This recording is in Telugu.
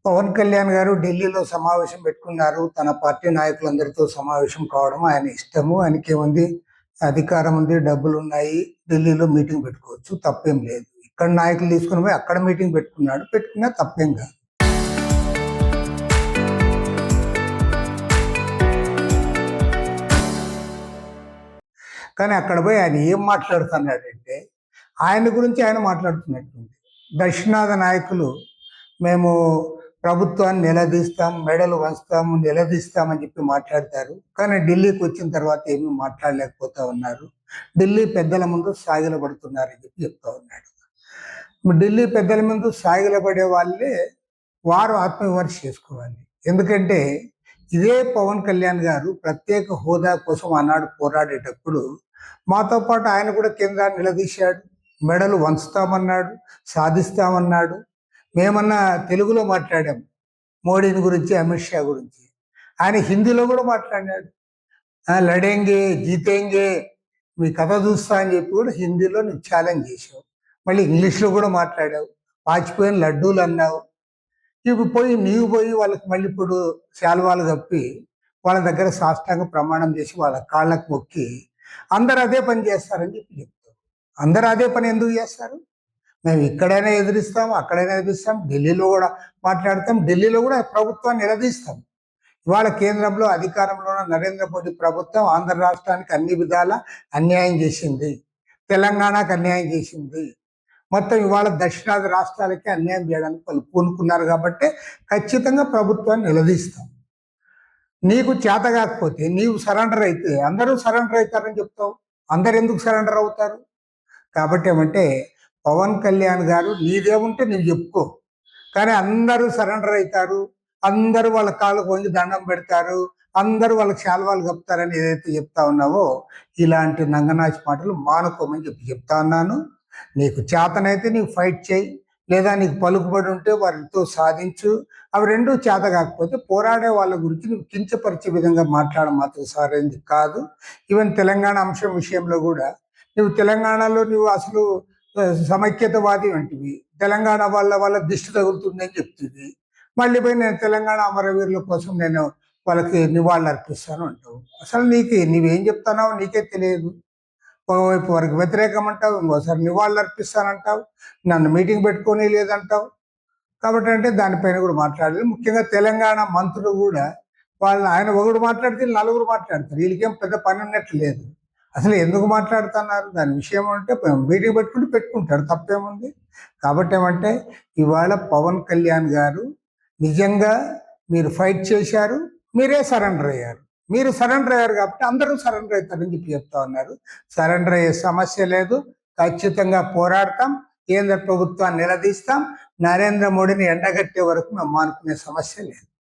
పవన్ కళ్యాణ్ గారు ఢిల్లీలో సమావేశం పెట్టుకున్నారు. తన పార్టీ నాయకులందరితో సమావేశం కావడం ఆయన ఇష్టము. ఆయనకేముంది, అధికారం ఉంది, డబ్బులున్నాయి. ఢిల్లీలో మీటింగ్ పెట్టుకోవచ్చు, తప్పేం లేదు. ఇక్కడ నాయకులు తీసుకుని పోయి అక్కడ మీటింగ్ పెట్టుకున్నాడు, పెట్టుకున్నా తప్పేం కాదు. కానీ అక్కడ పోయి ఆయన ఏం మాట్లాడుతున్నాడంటే, ఆయన గురించి ఆయన మాట్లాడుతున్నట్టుంది. దక్షిణాది నాయకులు మేము ప్రభుత్వాన్ని నిలదీస్తాం, మెడలు వంచుతాము, నిలదీస్తామని చెప్పి మాట్లాడతారు. కానీ ఢిల్లీకి వచ్చిన తర్వాత ఏమీ మాట్లాడలేకపోతా ఉన్నారు. ఢిల్లీ పెద్దల ముందు సాగిలపడుతున్నారని చెప్పి చెప్తా ఉన్నాడు. ఢిల్లీ పెద్దల ముందు సాగిలపడే వాళ్ళే వారు ఆత్మవిమర్శ చేసుకోవాలి. ఎందుకంటే ఇదే పవన్ కళ్యాణ్ గారు ప్రత్యేక హోదా కోసం ఆనాడు పోరాడేటప్పుడు మాతో పాటు ఆయన కూడా కేంద్రాన్ని నిలదీశాడు, మెడలు వంచుతామన్నాడు, సాధిస్తామన్నాడు. మేమన్నా తెలుగులో మాట్లాడాం మోడీని గురించి, అమిత్ షా గురించి. ఆయన హిందీలో కూడా మాట్లాడాడు. లడేంగే జీతేంగే, మీ కథ చూస్తా అని చెప్పి కూడా హిందీలో నువ్వు ఛాలెంజ్ చేసావు. మళ్ళీ ఇంగ్లీష్లో కూడా మాట్లాడావు, పాచిపోయిన లడ్డూలు అన్నావు. ఇప్పుడు నీవు పోయి వాళ్ళకి మళ్ళీ ఇప్పుడు శాల్వాలు కప్పి వాళ్ళ దగ్గర సాష్టాంగ ప్రమాణం చేసి వాళ్ళ కాళ్ళకు మొక్కి అందరు అదే పని చేస్తారని చెప్పి చెప్తావు. అందరు అదే పని ఎందుకు చేస్తారు? మేము ఇక్కడైనా ఎదిరిస్తాం, అక్కడైనా ఎదిరిస్తాం, ఢిల్లీలో కూడా మాట్లాడతాం, ఢిల్లీలో కూడా ప్రభుత్వాన్ని నిలదీస్తాం. ఇవాళ కేంద్రంలో అధికారంలో ఉన్న నరేంద్ర మోడీ ప్రభుత్వం ఆంధ్ర రాష్ట్రానికి అన్ని విధాల అన్యాయం చేసింది, తెలంగాణకు అన్యాయం చేసింది. మొత్తం ఇవాళ దక్షిణాది రాష్ట్రాలకి అన్యాయం చేయడానికి వాళ్ళు పూనుకున్నారు. కాబట్టి ఖచ్చితంగా ప్రభుత్వాన్ని నిలదీస్తాం. నీకు చేత కాకపోతే నీవు సరెండర్ అయితే అందరూ సరెండర్ అవుతారని చెప్తావు. అందరు ఎందుకు సరెండర్ అవుతారు? కాబట్టి ఏమంటే పవన్ కళ్యాణ్ గారు నీదేముంటే నీవు చెప్పుకో, కానీ అందరూ సరెండర్ అవుతారు, అందరూ వాళ్ళ కాళ్ళకు వంగి దండం పెడతారు, అందరూ వాళ్ళకి శాల్వాలు కప్పుతారని ఏదైతే చెప్తా ఉన్నావో ఇలాంటి నంగనాచి మాటలు మానుకోమని చెప్తా ఉన్నాను. నీకు చేతనైతే నీకు ఫైట్ చేయి, లేదా నీకు పలుకుబడి ఉంటే వారితో సాధించు. అవి రెండూ చేత కాకపోతే పోరాడే వాళ్ళ గురించి నువ్వు కించపరిచే విధంగా మాట్లాడడం మాత్రం సరైనది కాదు. ఈవెన్ తెలంగాణ అంశం విషయంలో కూడా నువ్వు తెలంగాణలో నువ్వు అసలు సమైక్యతవాది వంటివి, తెలంగాణ వాళ్ళ దిష్టి తగులుతుందని చెప్తుంది. మళ్ళీ పోయి నేను తెలంగాణ అమరవీరుల కోసం నేను వాళ్ళకి నివాళులు అర్పిస్తాను అంటావు. అసలు నీవేం చెప్తున్నావు నీకే తెలియదు. ఒకవైపు వారికి వ్యతిరేకం అంటావు, ఇంకోసారి నివాళులు అర్పిస్తానంటావు, నన్ను మీటింగ్ పెట్టుకొని లేదంటావు. కాబట్టి అంటే దానిపైన కూడా మాట్లాడాలి. ముఖ్యంగా తెలంగాణ మంత్రులు కూడా ఆయన ఒకడు మాట్లాడితే నలుగురు మాట్లాడతారు. వీళ్ళకేం పెద్ద పని ఉన్నట్లు లేదు. అసలు ఎందుకు మాట్లాడుతున్నారు దాని విషయం అంటే మీటింగ్ పెట్టుకుంటారు, తప్పేముంది. కాబట్టి ఏమంటే ఇవాళ పవన్ కళ్యాణ్ గారు నిజంగా మీరు ఫైట్ చేశారు, మీరే సరెండర్ అయ్యారు. మీరు సరెండర్ అయ్యారు కాబట్టి అందరూ సరెండర్ అవుతారని చెప్పి చెప్తా ఉన్నారు. సరెండర్ అయ్యే సమస్య లేదు, ఖచ్చితంగా పోరాడతాం, కేంద్ర ప్రభుత్వాన్ని నిలదీస్తాం, నరేంద్ర మోడీని ఎండగట్టే వరకు మేము మానుకునే సమస్య లేదు.